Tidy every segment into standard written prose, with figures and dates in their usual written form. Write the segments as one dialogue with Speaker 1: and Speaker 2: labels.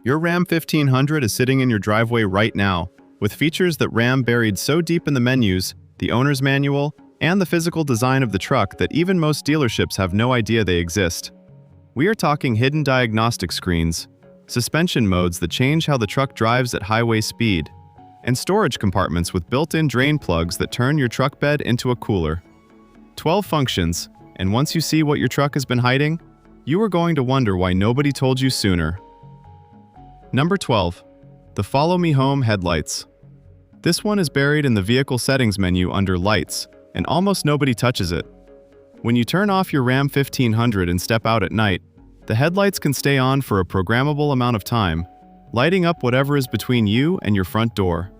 Speaker 1: Your Ram 1500 is sitting in your driveway right now, with features that Ram buried so deep in the menus, the owner's manual, and the physical design of the truck that even most dealerships have no idea they exist. We are talking hidden diagnostic screens, suspension modes that change how the truck drives at highway speed, and storage compartments with built-in drain plugs that turn your truck bed into a cooler. 12 functions, and once you see what your truck has been hiding, you are going to wonder why nobody told you sooner. Number 12. The Follow Me Home headlights. This one is buried in the vehicle settings menu under Lights, and almost nobody touches it. When you turn off your Ram 1500 and step out at night, the headlights can stay on for a programmable amount of time, lighting up whatever is between you and your front door.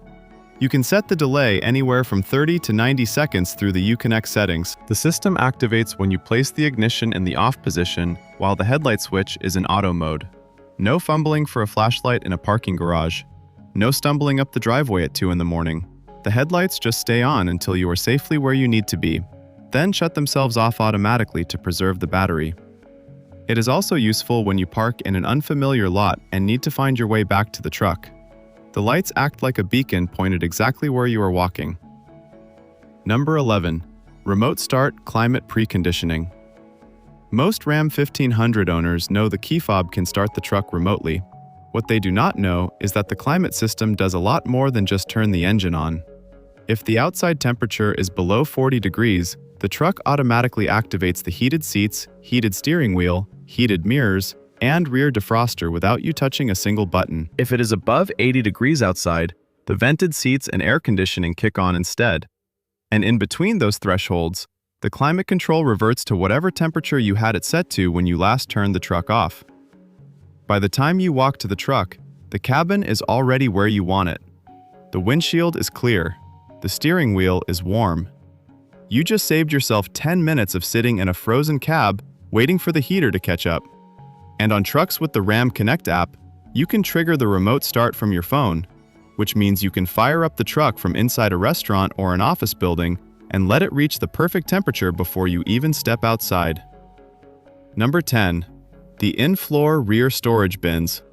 Speaker 1: You can set the delay anywhere from 30 to 90 seconds through the Uconnect settings. The system activates when you place the ignition in the off position, while the headlight switch is in auto mode. No fumbling for a flashlight in a parking garage. No stumbling up the driveway at 2 in the morning. The headlights just stay on until you are safely where you need to be, then shut themselves off automatically to preserve the battery. It is also useful when you park in an unfamiliar lot and need to find your way back to the truck. The lights act like a beacon pointed exactly where you are walking. Number 11. Remote Start Climate Preconditioning. Most Ram 1500 owners know the key fob can start the truck remotely. What they do not know is that the climate system does a lot more than just turn the engine on. If the outside temperature is below 40 degrees, the truck automatically activates the heated seats, heated steering wheel, heated mirrors, and rear defroster without you touching a single button. If it is above 80 degrees outside, the vented seats and air conditioning kick on instead. And in between those thresholds, the climate control reverts to whatever temperature you had it set to when you last turned the truck off. By the time you walk to the truck, the cabin is already where you want it. The windshield is clear. The steering wheel is warm. You just saved yourself 10 minutes of sitting in a frozen cab waiting for the heater to catch up. And on trucks with the Ram Connect app, you can trigger the remote start from your phone, which means you can fire up the truck from inside a restaurant or an office building and let it reach the perfect temperature before you even step outside. Number 10. The in-floor rear storage bins.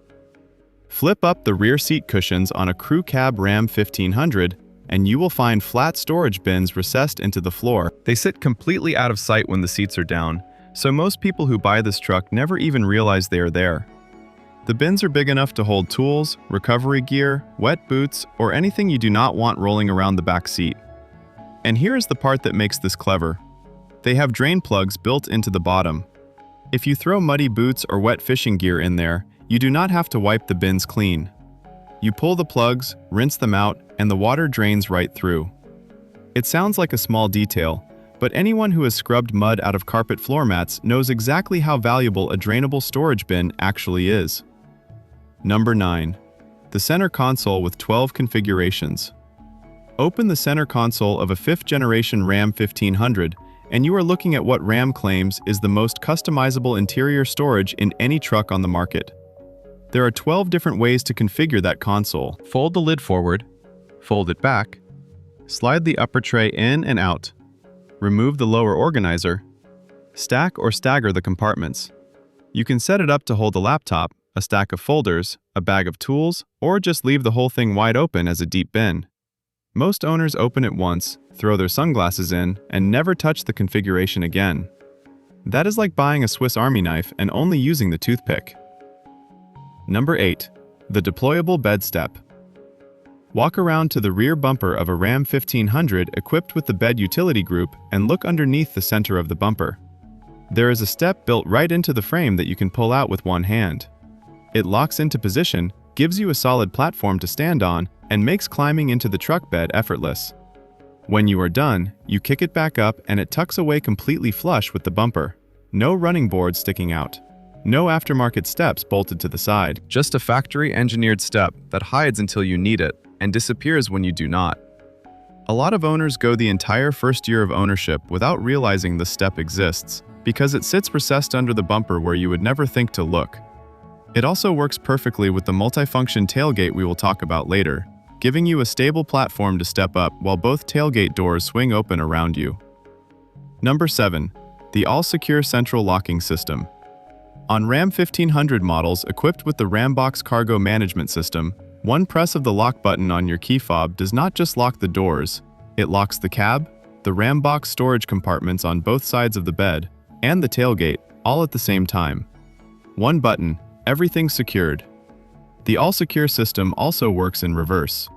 Speaker 1: Flip up the rear seat cushions on a crew cab Ram 1500 and you will find flat storage bins recessed into the floor. They sit completely out of sight when the seats are down, so most people who buy this truck never even realize they are there. The bins are big enough to hold tools, recovery gear, wet boots, or anything you do not want rolling around the back seat. And here is the part that makes this clever. They have drain plugs built into the bottom. If you throw muddy boots or wet fishing gear in there, you do not have to wipe the bins clean. You pull the plugs, rinse them out, and the water drains right through. It sounds like a small detail, but anyone who has scrubbed mud out of carpet floor mats knows exactly how valuable a drainable storage bin actually is. Number 9. The center console with 12 configurations. Open the center console of a 5th generation Ram 1500, and you are looking at what Ram claims is the most customizable interior storage in any truck on the market. There are 12 different ways to configure that console. Fold the lid forward, fold it back, slide the upper tray in and out, remove the lower organizer, stack or stagger the compartments. You can set it up to hold a laptop, a stack of folders, a bag of tools, or just leave the whole thing wide open as a deep bin. Most owners open it once, throw their sunglasses in, and never touch the configuration again. That is like buying a Swiss Army knife and only using the toothpick. Number 8. The deployable bed step. Walk around to the rear bumper of a Ram 1500 equipped with the bed utility group and look underneath the center of the bumper. There is a step built right into the frame that you can pull out with one hand. It locks into position, gives you a solid platform to stand on, and makes climbing into the truck bed effortless. When you are done, you kick it back up and it tucks away completely flush with the bumper. No running boards sticking out. No aftermarket steps bolted to the side. Just a factory-engineered step that hides until you need it and disappears when you do not. A lot of owners go the entire first year of ownership without realizing the step exists, because it sits recessed under the bumper where you would never think to look. It also works perfectly with the multifunction tailgate we will talk about later, giving you a stable platform to step up while both tailgate doors swing open around you. Number 7. The AllSecure Central Locking System. On Ram 1500 models equipped with the RamBox cargo management system, one press of the lock button on your key fob does not just lock the doors, it locks the cab, the RamBox storage compartments on both sides of the bed, and the tailgate, all at the same time. One button, everything secured. The AllSecure system also works in reverse.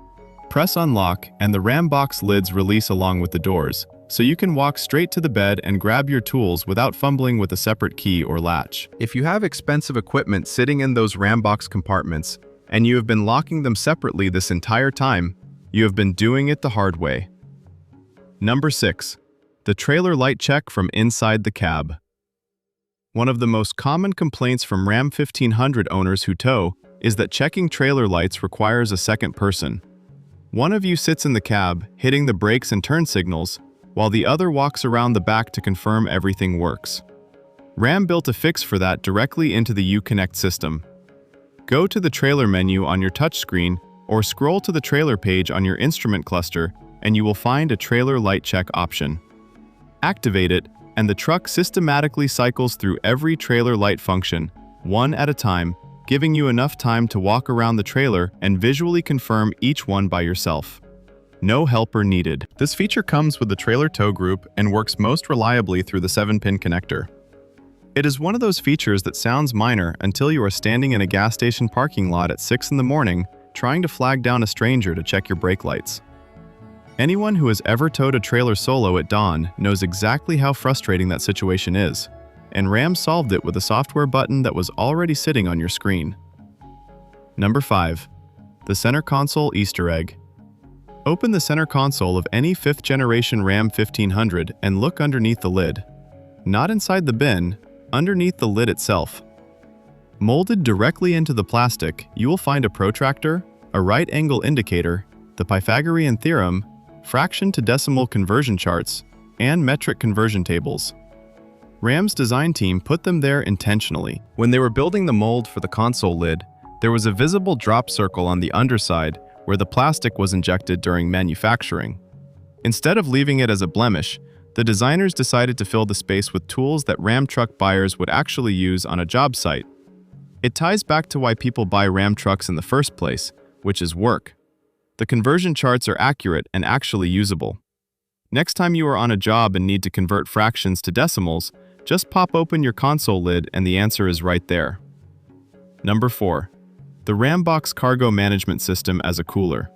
Speaker 1: Press unlock and the RamBox lids release along with the doors, so you can walk straight to the bed and grab your tools without fumbling with a separate key or latch. If you have expensive equipment sitting in those RamBox compartments, and you have been locking them separately this entire time, you have been doing it the hard way. Number 6. The trailer light check from inside the cab. One of the most common complaints from Ram 1500 owners who tow is that checking trailer lights requires a second person. One of you sits in the cab, hitting the brakes and turn signals, while the other walks around the back to confirm everything works. Ram built a fix for that directly into the Uconnect system. Go to the trailer menu on your touchscreen or scroll to the trailer page on your instrument cluster and you will find a trailer light check option. Activate it and the truck systematically cycles through every trailer light function, one at a time, giving you enough time to walk around the trailer and visually confirm each one by yourself. No helper needed. This feature comes with the trailer tow group and works most reliably through the 7-pin connector. It is one of those features that sounds minor until you are standing in a gas station parking lot at 6 in the morning trying to flag down a stranger to check your brake lights. Anyone who has ever towed a trailer solo at dawn knows exactly how frustrating that situation is, and Ram solved it with a software button that was already sitting on your screen. Number 5. The center console Easter egg. Open the center console of any 5th generation Ram 1500 and look underneath the lid. Not inside the bin, underneath the lid itself. Molded directly into the plastic, you will find a protractor, a right angle indicator, the Pythagorean theorem, fraction to decimal conversion charts, and metric conversion tables. Ram's design team put them there intentionally. When they were building the mold for the console lid, there was a visible drop circle on the underside where the plastic was injected during manufacturing. Instead of leaving it as a blemish, the designers decided to fill the space with tools that Ram truck buyers would actually use on a job site. It ties back to why people buy Ram trucks in the first place, which is work. The conversion charts are accurate and actually usable. Next time you are on a job and need to convert fractions to decimals, just pop open your console lid and the answer is right there. Number 4. The RamBox cargo management system as a cooler.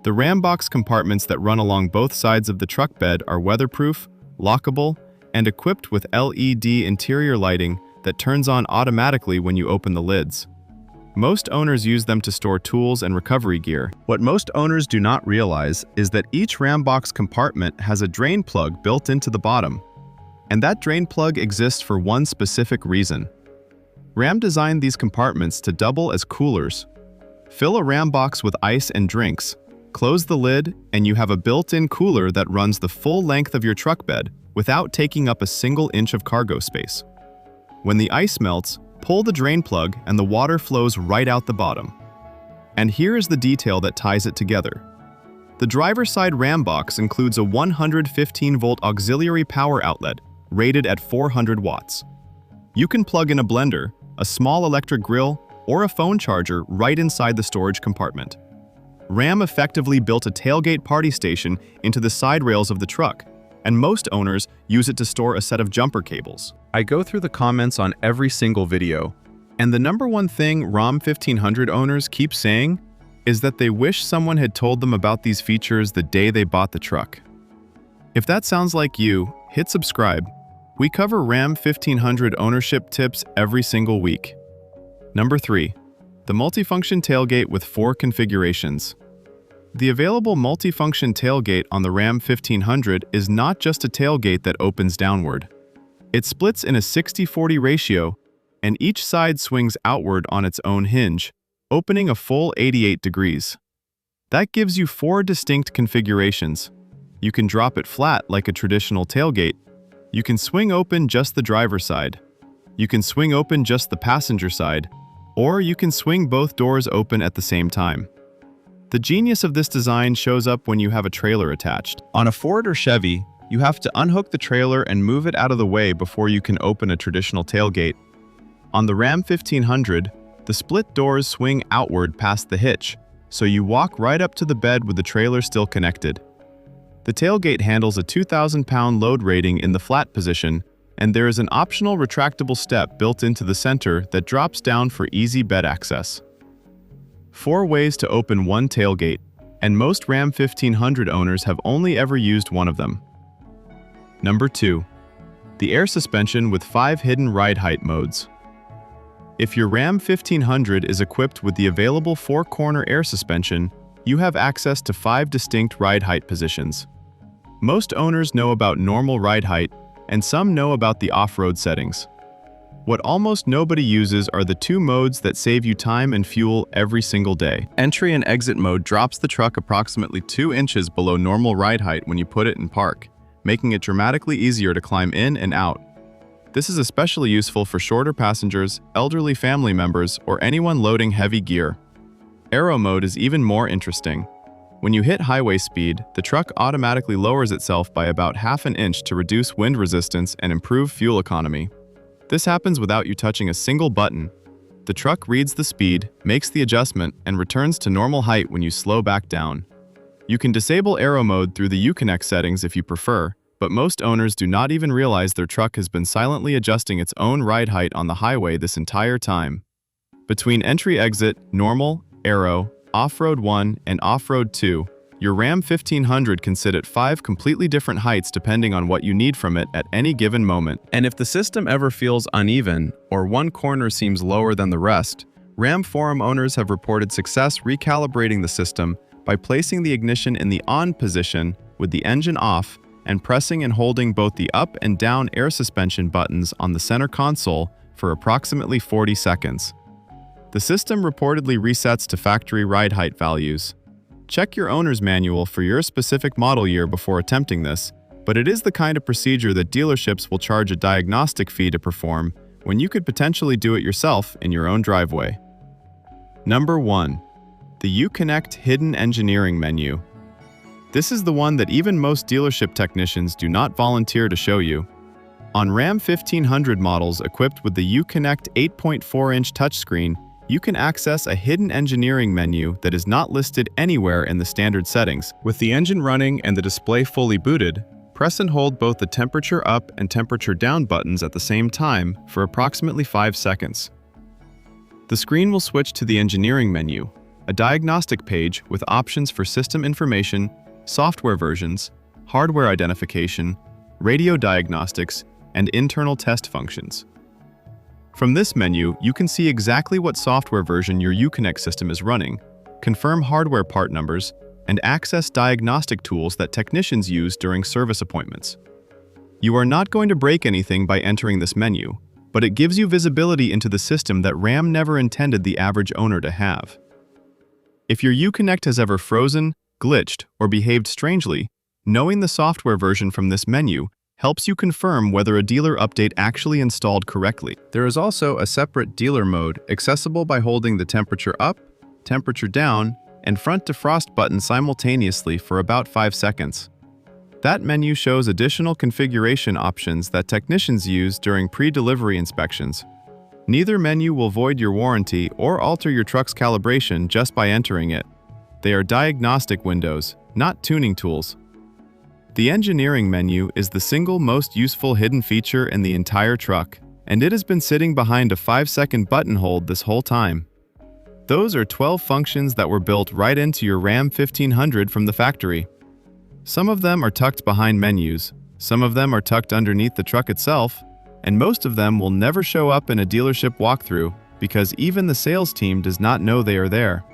Speaker 1: The RamBox compartments that run along both sides of the truck bed are weatherproof, lockable, and equipped with LED interior lighting that turns on automatically when you open the lids. Most owners use them to store tools and recovery gear. What most owners do not realize is that each RamBox compartment has a drain plug built into the bottom. And that drain plug exists for one specific reason. Ram designed these compartments to double as coolers. Fill a RamBox with ice and drinks, close the lid, and you have a built-in cooler that runs the full length of your truck bed without taking up a single inch of cargo space. When the ice melts, pull the drain plug and the water flows right out the bottom. And here is the detail that ties it together. The driver's side RamBox includes a 115-volt auxiliary power outlet rated at 400 watts. You can plug in a blender, a small electric grill, or a phone charger right inside the storage compartment. Ram effectively built a tailgate party station into the side rails of the truck, and most owners use it to store a set of jumper cables. I go through the comments on every single video, and the number one thing Ram 1500 owners keep saying is that they wish someone had told them about these features the day they bought the truck. If that sounds like you, hit subscribe. We cover Ram 1500 ownership tips every single week. Number 3. The multifunction tailgate with 4 configurations. The available multifunction tailgate on the Ram 1500 is not just a tailgate that opens downward. It splits in a 60-40 ratio, and each side swings outward on its own hinge, opening a full 88 degrees. That gives you 4 distinct configurations. You can drop it flat like a traditional tailgate. You can swing open just the driver's side. You can swing open just the passenger side, or you can swing both doors open at the same time. The genius of this design shows up when you have a trailer attached. On a Ford or Chevy, you have to unhook the trailer and move it out of the way before you can open a traditional tailgate. On the Ram 1500, the split doors swing outward past the hitch, so you walk right up to the bed with the trailer still connected. The tailgate handles a 2,000-pound load rating in the flat position, and there is an optional retractable step built into the center that drops down for easy bed access. 4 ways to open one tailgate, and most Ram 1500 owners have only ever used one of them. Number 2. The air suspension with 5 hidden ride height modes. If your Ram 1500 is equipped with the available 4-corner air suspension, you have access to 5 distinct ride height positions. Most owners know about normal ride height, and some know about the off-road settings. What almost nobody uses are the 2 modes that save you time and fuel every single day. Entry and exit mode drops the truck approximately 2 inches below normal ride height when you put it in park, making it dramatically easier to climb in and out. This is especially useful for shorter passengers, elderly family members, or anyone loading heavy gear. Aero mode is even more interesting. When you hit highway speed, the truck automatically lowers itself by about ½ an inch to reduce wind resistance and improve fuel economy. This happens without you touching a single button. The truck reads the speed, makes the adjustment, and returns to normal height when you slow back down. You can disable aero mode through the Uconnect settings if you prefer, but most owners do not even realize their truck has been silently adjusting its own ride height on the highway this entire time. Between entry-exit, normal, aero, off-road 1, and off-road 2, your Ram 1500 can sit at 5 completely different heights depending on what you need from it at any given moment. And if the system ever feels uneven, or one corner seems lower than the rest, Ram forum owners have reported success recalibrating the system by placing the ignition in the on position with the engine off and pressing and holding both the up and down air suspension buttons on the center console for approximately 40 seconds. The system reportedly resets to factory ride height values. Check your owner's manual for your specific model year before attempting this, but it is the kind of procedure that dealerships will charge a diagnostic fee to perform when you could potentially do it yourself in your own driveway. Number 1. The Uconnect Hidden Engineering Menu. This is the one that even most dealership technicians do not volunteer to show you. On Ram 1500 models equipped with the Uconnect 8.4-inch touchscreen, you can access a hidden engineering menu that is not listed anywhere in the standard settings. With the engine running and the display fully booted, press and hold both the temperature up and temperature down buttons at the same time for approximately 5 seconds. The screen will switch to the engineering menu, a diagnostic page with options for system information, software versions, hardware identification, radio diagnostics, and internal test functions. From this menu, you can see exactly what software version your Uconnect system is running, confirm hardware part numbers, and access diagnostic tools that technicians use during service appointments. You are not going to break anything by entering this menu, but it gives you visibility into the system that Ram never intended the average owner to have. If your Uconnect has ever frozen, glitched, or behaved strangely, knowing the software version from this menu helps you confirm whether a dealer update actually installed correctly. There is also a separate dealer mode accessible by holding the temperature up, temperature down, and front defrost button simultaneously for about 5 seconds. That menu shows additional configuration options that technicians use during pre-delivery inspections. Neither menu will void your warranty or alter your truck's calibration just by entering it. They are diagnostic windows, not tuning tools. The engineering menu is the single most useful hidden feature in the entire truck, and it has been sitting behind a 5-second button hold this whole time. Those are 12 functions that were built right into your Ram 1500 from the factory. Some of them are tucked behind menus, some of them are tucked underneath the truck itself, and most of them will never show up in a dealership walkthrough because even the sales team does not know they are there.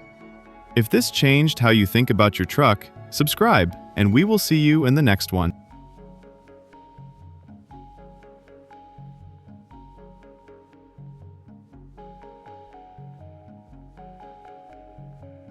Speaker 1: If this changed how you think about your truck, subscribe, and we will see you in the next one.